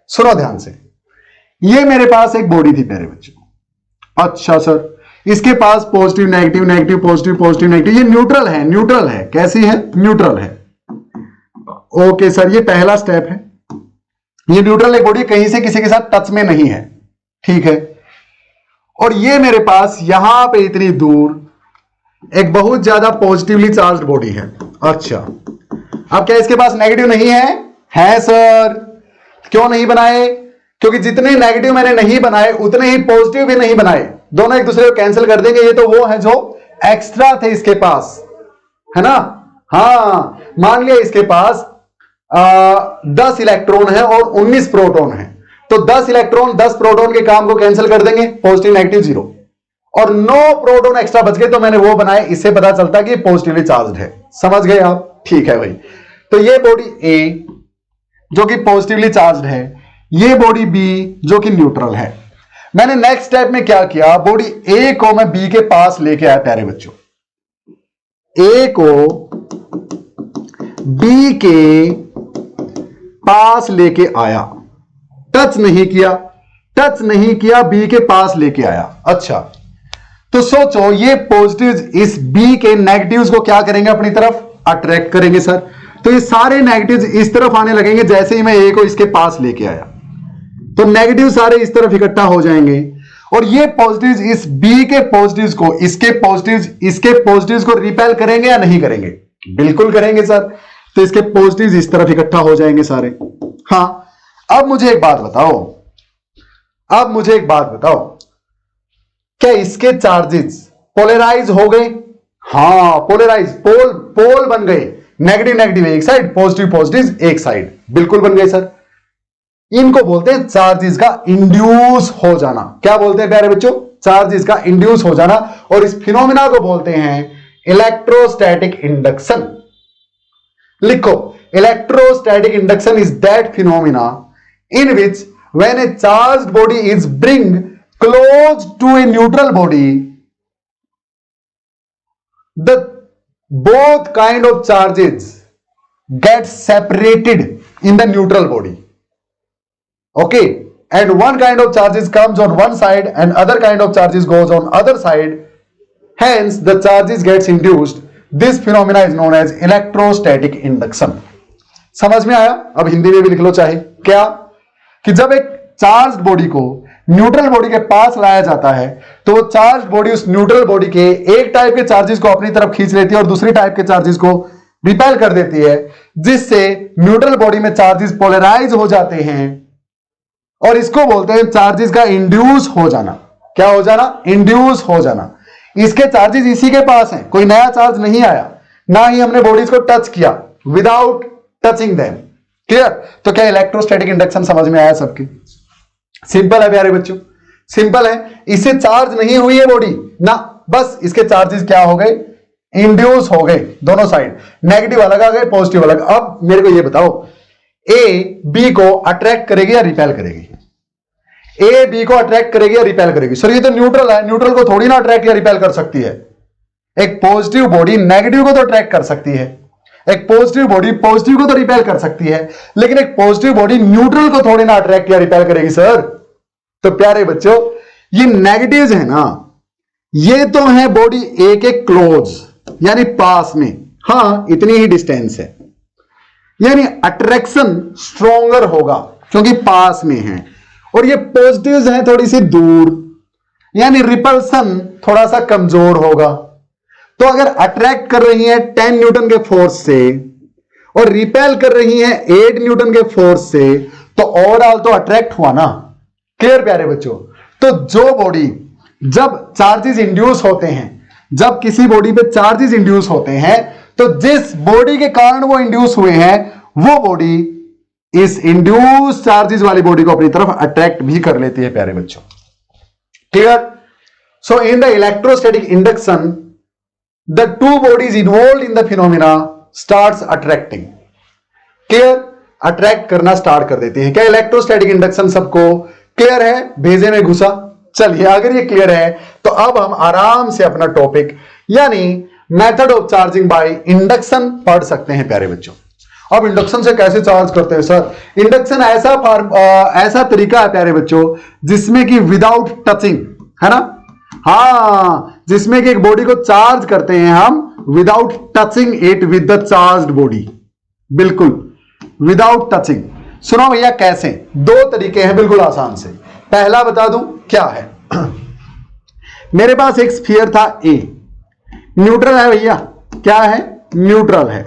Speaker 1: सुनो ध्यान से। ये मेरे पास एक बॉडी थी प्यारे बच्चों। अच्छा सर, इसके पास positive negative, negative positive, positive negative, ये न्यूट्रल है। न्यूट्रल है, कैसी है? न्यूट्रल है। ओके सर, ये पहला स्टेप है। ये न्यूट्रल एक बॉडी कहीं से किसी के साथ टच में नहीं है, ठीक है। और ये मेरे पास यहां पे इतनी दूर एक बहुत ज्यादा पॉजिटिवली चार्ज्ड बॉडी है। अच्छा, अब क्या इसके पास नेगेटिव नहीं है? है सर। क्यों नहीं बनाए? क्योंकि जितने नेगेटिव मैंने नहीं बनाए उतने ही पॉजिटिव भी नहीं बनाए, दोनों एक दूसरे को कैंसिल कर देंगे। ये तो वो है जो एक्स्ट्रा थे इसके पास, है ना। हाँ, मान लिया इसके पास 10 इलेक्ट्रॉन है और 19 प्रोटॉन है, तो 10 इलेक्ट्रॉन 10 प्रोटॉन के काम को कैंसिल कर देंगे, पॉजिटिव नेगेटिव 0, और 9 प्रोटॉन एक्स्ट्रा बच गए, तो मैंने वो बनाए। इससे पता चलता कि पॉजिटिवली चार्ज्ड है। समझ गए आप? ठीक है भाई। तो ये बॉडी ए जो कि पॉजिटिवली चार्ज्ड है, ये बॉडी बी जो कि न्यूट्रल है। मैंने नेक्स्ट स्टेप में क्या किया, बॉडी ए को मैं बी के पास लेके आया प्यारे बच्चों। ए को बी के पास लेके आया, टच नहीं किया, टच नहीं किया, बी के पास लेके आया। अच्छा, तो सोचो ये पॉजिटिव इस बी के नेगेटिव्स को क्या करेंगे, अपनी तरफ अट्रैक्ट करेंगे सर। तो ये सारे नेगेटिव्स इस तरफ आने लगेंगे जैसे ही मैं ए को इसके पास लेके आया, तो नेगेटिव सारे इस तरफ इकट्ठा हो जाएंगे, और ये पॉजिटिव्स इस बी के पॉजिटिव्स को इसके पॉजिटिव्स को रिपेल करेंगे या नहीं करेंगे? बिल्कुल करेंगे सर। तो इसके पॉजिटिव्स इस तरफ इकट्ठा हो जाएंगे सारे। हाँ, अब मुझे एक बात बताओ, क्या इसके चार्जेस पोलराइज हो गए? हाँ, पोलराइज, पोल बन गए। नेगेटिव नेगेटिव एक साइड, पॉजिटिव पॉजिटिव एक साइड, बिल्कुल बन गए सर। इनको बोलते हैं चार्जेस का इंड्यूस हो जाना। क्या बोलते हैं प्यारे बच्चों? चार्जेस का इंड्यूस हो जाना। और इस फिनोमिना को बोलते हैं इलेक्ट्रोस्टैटिक इंडक्शन। लिखो, electrostatic induction is that phenomena in which when a charged body is bring close to a neutral body, the both kind of charges get separated in the neutral body. Okay, and one kind of charges comes on one side and other kind of charges goes on other side, hence the charges gets induced. This phenomena is known as electrostatic induction. समझ में आया? अब हिंदी में भी लिख लो चाहे क्या, कि जब एक चार्ज बॉडी को न्यूट्रल बॉडी के पास लाया जाता है तो वो चार्ज बॉडी उस न्यूट्रल बॉडी के एक टाइप के चार्जेस को अपनी तरफ खींच लेती है और दूसरी टाइप के चार्जेस को रिपेल कर देती है, जिससे न्यूट्रल बॉडी में चार्जेस पोलराइज हो जाते हैं और इसको बोलते हैं चार्जेस का इंड्यूस हो जाना। क्या हो जाना? इंड्यूस हो जाना। इसके चार्जेस इसी के पास हैं, कोई नया चार्ज नहीं आया, ना ही हमने बॉडीज को टच किया, विदाउट टचिंग देम। क्लियर? तो क्या इलेक्ट्रोस्टैटिक इंडक्शन समझ में आया सबके? सिंपल है प्यारे बच्चों, सिंपल है। इससे चार्ज नहीं हुई है बॉडी ना, बस इसके चार्जेस क्या हो गए? इंड्यूस हो गए, दोनों साइड, नेगेटिव अलग आ गए, पॉजिटिव अलग। अब मेरे को ये बताओ, ए बी को अट्रैक्ट करेगी या रिपेल करेगी? ए बी को अट्रैक्ट करेगी या रिपेल करेगी? सर ये तो न्यूट्रल है, न्यूट्रल को थोड़ी ना अट्रैक्ट या रिपेल कर सकती है। एक पॉजिटिव बॉडी नेगेटिव को तो अट्रैक्ट कर सकती है, एक पॉजिटिव बॉडी पॉजिटिव को तो रिपेल कर सकती है, लेकिन एक पॉजिटिव बॉडी न्यूट्रल को थोड़ी ना अट्रैक्ट या रिपेल करेगी सर। तो प्यारे बच्चों, ये नेगेटिव्स है ना, ये तो है बॉडी ए के क्लोज यानी पास में, हां इतनी ही डिस्टेंस है, यानी अट्रैक्शन स्ट्रॉन्गर होगा क्योंकि पास में है, और ये पॉजिटिव्स हैं थोड़ी सी दूर, यानी रिपल्सन थोड़ा सा कमजोर होगा। तो अगर अट्रैक्ट कर रही है 10 न्यूटन के फोर्स से और रिपेल कर रही है 8 न्यूटन के फोर्स से, तो ओवरऑल तो अट्रैक्ट हुआ ना। क्लियर प्यारे बच्चों? तो जो बॉडी जब चार्जेस इंड्यूस होते हैं, जब किसी बॉडी पे चार्जेस इंड्यूस होते हैं, तो जिस बॉडी के कारण वो इंड्यूस हुए हैं वो बॉडी इस इंड्यूस चार्जेस वाली बॉडी को अपनी तरफ अट्रैक्ट भी कर लेती है प्यारे बच्चों। Clear? So in the electrostatic induction the two bodies involved in the phenomena starts attracting. Clear? Attract करना स्टार्ट कर देते हैं। क्या इलेक्ट्रोस्टैटिक इंडक्शन सबको क्लियर है? भेजे में घुसा? चलिए, अगर ये क्लियर है तो अब हम आराम से अपना टॉपिक यानी method of charging by induction पढ़ सकते हैं प्यारे बच्चों। अब इंडक्शन से कैसे चार्ज करते हैं सर? इंडक्शन ऐसा तरीका है प्यारे बच्चों जिसमें कि विदाउट टचिंग, है ना, हाँ, जिसमें कि एक बॉडी को चार्ज करते हैं हम without touching it with the charged body, बिल्कुल विदाउट टचिंग। सुनो भैया कैसे? दो तरीके हैं बिल्कुल आसान से। पहला बता दूं क्या है? मेरे पास एक स्फीयर था ए, न्यूट्रल है भैया, क्या है? न्यूट्रल है।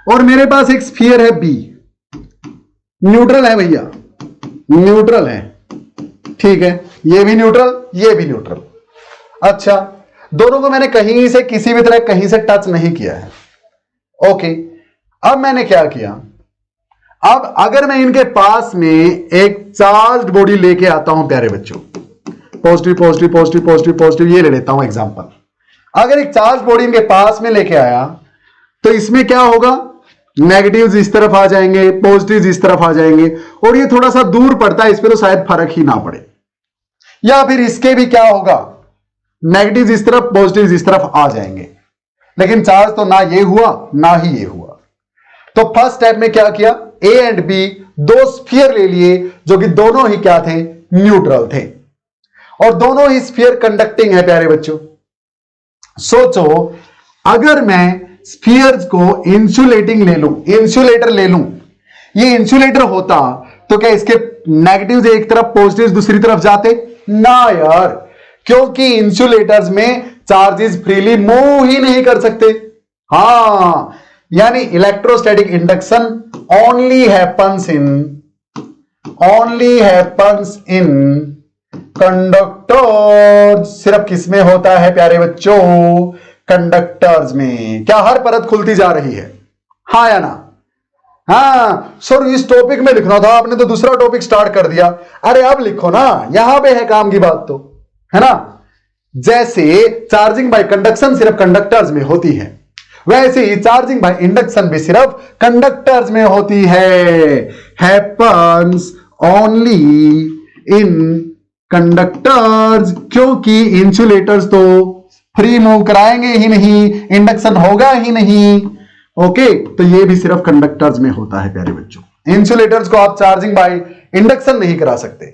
Speaker 1: और मेरे पास एक स्फीयर है बी, न्यूट्रल है भैया, न्यूट्रल है, ठीक है, ये भी न्यूट्रल, ये भी न्यूट्रल। अच्छा, दोनों को मैंने कहीं से किसी भी तरह कहीं से टच नहीं किया है। ओके, अब मैंने क्या किया? अब अगर मैं इनके पास में एक चार्ज्ड बॉडी लेके आता हूं प्यारे बच्चों, positive positive positive positive positive, ये ले लेता हूं एग्जांपल। अगर एक चार्ज बॉडी इनके पास में लेके आया तो इसमें क्या होगा? नेगेटिव्स इस तरफ आ जाएंगे, पॉजिटिव्स इस तरफ आ जाएंगे, और ये थोड़ा सा दूर पड़ता है, इस पे तो शायद फर्क ही ना पड़े। या फिर इसके भी क्या होगा? नेगेटिव इस तरफ, पॉजिटिव इस तरफ आ जाएंगे, लेकिन चार्ज तो ना ये हुआ ना ही ये हुआ। तो फर्स्ट स्टेप में क्या किया? ए एंड बी दो स्फीयर ले लिए जो कि दोनों ही क्या थे? न्यूट्रल थे, और दोनों ही स्फीयर कंडक्टिंग है प्यारे बच्चों। सोचो अगर मैं स्फीयर्स को इंसुलेटिंग ले लूं, इंसुलेटर ले लूं, ये इंसुलेटर होता तो क्या इसके नेगेटिव एक तरफ पॉजिटिव दूसरी तरफ जाते? ना यार, क्योंकि इंसुलेटर्स में चार्जेस फ्रीली मूव ही नहीं कर सकते। हां, यानी electrostatic induction only happens in conductors. सिर्फ किसमें होता है प्यारे बच्चों? कंडक्टर्स में। क्या हर परत खुलती जा रही है? हाँ या ना? हाँ सर, इस टॉपिक में लिखना था, आपने तो दूसरा टॉपिक स्टार्ट कर दिया। अरे अब लिखो ना, यहां पे है काम की बात तो, है ना। जैसे चार्जिंग बाय कंडक्शन सिर्फ कंडक्टर्स में होती है, वैसे ही चार्जिंग बाय इंडक्शन भी सिर्फ कंडक्टर्स में होती है। हैपन्स ओनली इन कंडक्टर्स, क्योंकि इंसुलेटर्स तो फ्री मूव कराएंगे ही नहीं, इंडक्शन होगा ही नहीं। ओके, तो ये भी सिर्फ कंडक्टर्स में होता है प्यारे बच्चों। इंसुलेटर्स को आप चार्जिंग बाय इंडक्शन नहीं करा सकते,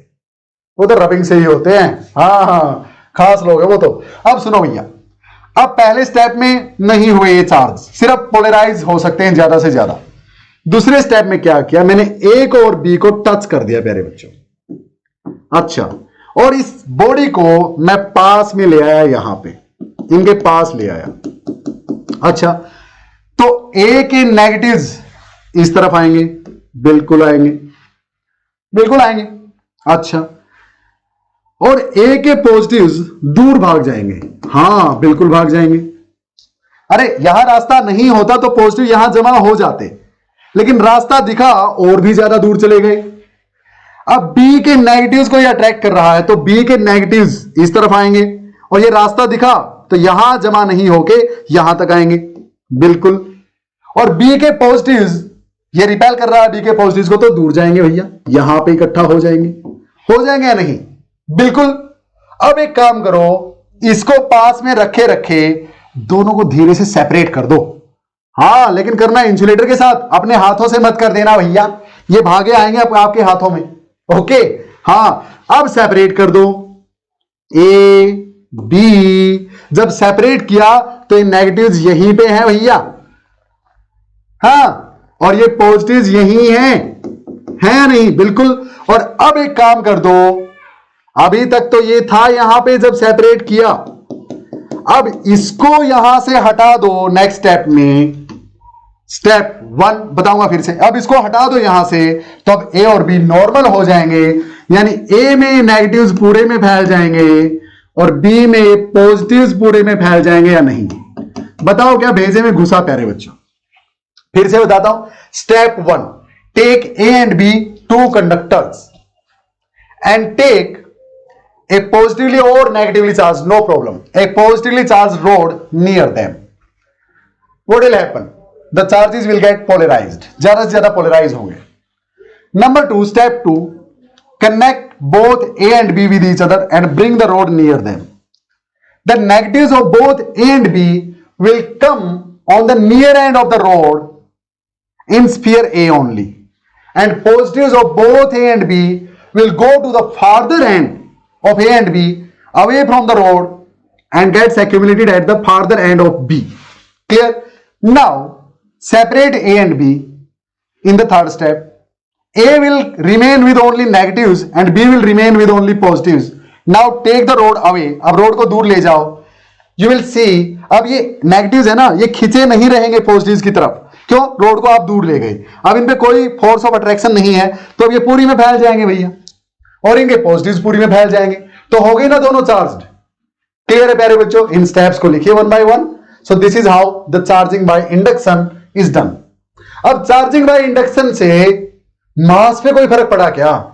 Speaker 1: वो तो रबिंग से ही होते हैं। हाँ हाँ, खास लोग हैं वो तो। अब सुनो भैया, अब पहले स्टेप में नहीं हुए ये चार्ज, सिर्फ पोलराइज हो सकते हैं ज्यादा से ज्यादा। दूसरे स्टेप में क्या किया मैंने, ए को और बी को टच कर दिया प्यारे बच्चों। अच्छा, और इस बॉडी को मैं पास में ले आया, यहां पे इनके पास ले आया। अच्छा, तो ए के नेगेटिव्स इस तरफ आएंगे, बिल्कुल आएंगे, बिल्कुल आएंगे। अच्छा, और ए के पॉजिटिव्स दूर भाग जाएंगे, हां बिल्कुल भाग जाएंगे। अरे यहां रास्ता नहीं होता तो पॉजिटिव यहां जमा हो जाते, लेकिन रास्ता दिखा और भी ज्यादा दूर चले गए। अब बी के नेगेटिव्स को ये अट्रैक्ट कर रहा है, तो बी के नेगेटिव्स इस तरफ आएंगे, और ये रास्ता दिखा तो यहां जमा नहीं होके यहां तक आएंगे, बिल्कुल। और बी के पॉजिटिव्स ये रिपेल कर रहा है बी के पॉजिटिव्स को, तो दूर जाएंगे भैया, यहां पे इकट्ठा हो जाएंगे या नहीं, बिल्कुल। अब एक काम करो, इसको पास में रखे रखे दोनों को धीरे से सेपरेट कर दो। हाँ, लेकिन करना इंसुलेटर के साथ, अपने हाथों से मत कर देना भैया, ये भागे आएंगे आपके हाथों में। ओके, हाँ, अब सेपरेट कर दो ए बी। जब सेपरेट किया तो ये नेगेटिव्स यहीं पे हैं भैया, हाँ, और ये पॉजिटिव्स यहीं हैं, है या नहीं, बिल्कुल। और अब एक काम कर दो, अभी तक तो ये था यहां पे जब सेपरेट किया, अब इसको यहां से हटा दो। नेक्स्ट स्टेप में, स्टेप 1 बताऊंगा फिर से, अब इसको हटा दो यहां से, तो अब ए और बी नॉर्मल हो जाएंगे, यानी ए में नेगेटिव्स पूरे में फैल जाएंगे और बी में पॉजिटिव्स पूरे में फैल जाएंगे या नहीं। बताओ क्या भेजे में घुसा प्यारे बच्चों। फिर से बताता हूं, step 1, take A and B, two conductors, and take a positively or negatively charged, no problem, a positively charged rod near them. What will happen? The charges will get polarized, ज्यादा से ज्यादा polarize होंगे। Number 2, step 2, connect both A and B with each other and bring the rod near them. The negatives of both A and B will come on the near end of the rod in sphere A only, and positives of both A and B will go to the farther end of A and B away from the rod and gets accumulated at the farther end of B. Clear? Now separate A and B in the third step. A will remain with only negatives and B will remain with only positives. Now take the rod away. अब रोड को दूर ले जाओ। You will see, अब ये नेगेटिव्स है ना, ये खींचे नहीं रहेंगे पॉजिटिव्स की तरफ, क्यों? रोड को आप दूर ले गए, अब इन पे कोई फोर्स ऑफ अट्रैक्शन नहीं है, तो अब ये पूरी में फैल जाएंगे भैया, और इनके पॉजिटिव्स पूरी में फैल जाएंगे, तो हो गए ना दोनों चार्ज्ड। क्लियर है प्यारे बच्चों? इन स्टेप्स को लिखिए 1 by 1। So this is how the charging by induction is done. अब चार्जिंग बाय इंडक्शन से मास पे कोई फर्क पड़ा क्या?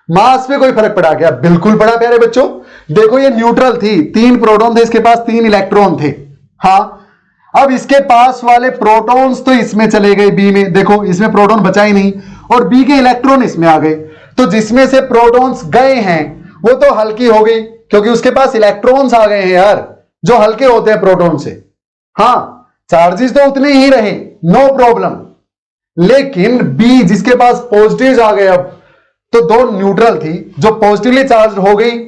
Speaker 1: मास पे कोई फर्क पड़ा क्या? बिल्कुल पड़ा प्यारे बच्चों। देखो ये न्यूट्रल थी, 3 प्रोटॉन थे, इसके पास 3 इलेक्ट्रॉन थे। हाँ, अब इसके पास वाले प्रोटॉन्स तो इसमें चले गए बी में, देखो इसमें प्रोटॉन बचा ही नहीं, और बी के इलेक्ट्रॉन इसमें आ गए, तो जिसमें से प्रोटॉन्स गए हैं वो तो हल्की हो गई, क्योंकि उसके पास इलेक्ट्रॉन्स आ गए हैं यार, जो हल्के होते हैं प्रोटॉन से। हाँ, चार्जेस तो उतने ही रहे, नो प्रॉब्लम, लेकिन बी जिसके पास पॉजिटिव्स आ गए, अब तो 2 न्यूट्रल थी, जो पॉजिटिवली चार्ज हो गई,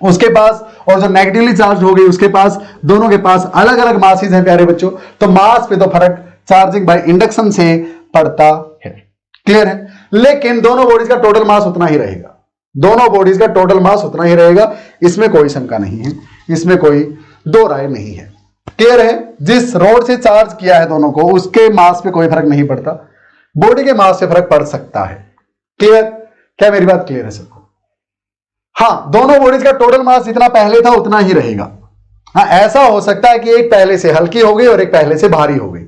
Speaker 1: उसके पास, और जो नेगेटिवली चार्ज हो गई उसके पास, दोनों के पास अलग अलग मासेस हैं प्यारे बच्चों, तो मास पे तो फर्क चार्जिंग बाय इंडक्शन से पड़ता है। क्लियर है? लेकिन दोनों बॉडीज का टोटल मास उतना ही रहेगा, दोनों बॉडीज का टोटल मास उतना ही रहेगा, इसमें कोई शंका नहीं है, इसमें कोई दो राय नहीं है। क्लियर है? जिस रोड से चार्ज किया है दोनों को, उसके मास पे कोई फर्क नहीं पड़ता, बॉडी के मास से फर्क पड़ सकता है। क्लियर? क्या मेरी बात क्लियर है सबको? हाँ, दोनों बॉडीज का टोटल मास जितना पहले था उतना ही रहेगा। हाँ, ऐसा हो सकता है कि एक पहले से हल्की हो गई और एक पहले से भारी हो गई,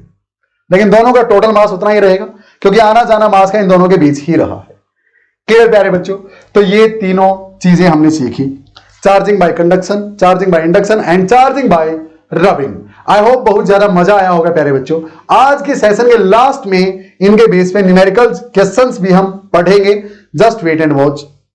Speaker 1: लेकिन दोनों का टोटल मास उतना ही रहेगा, क्योंकि आना जाना मास का इन दोनों के बीच ही रहा है। क्लियर प्यारे बच्चों? तो ये तीनों चीजें हमने सीखी, charging by conduction, charging by induction and charging by rubbing. I hope बहुत ज्यादा मजा आया होगा प्यारे बच्चों। आज के सेशन के लास्ट में इनके बेस पे न्यूमेरिकल क्वेश्चंस भी हम पढ़ेंगे, जस्ट वेट एंड वॉच।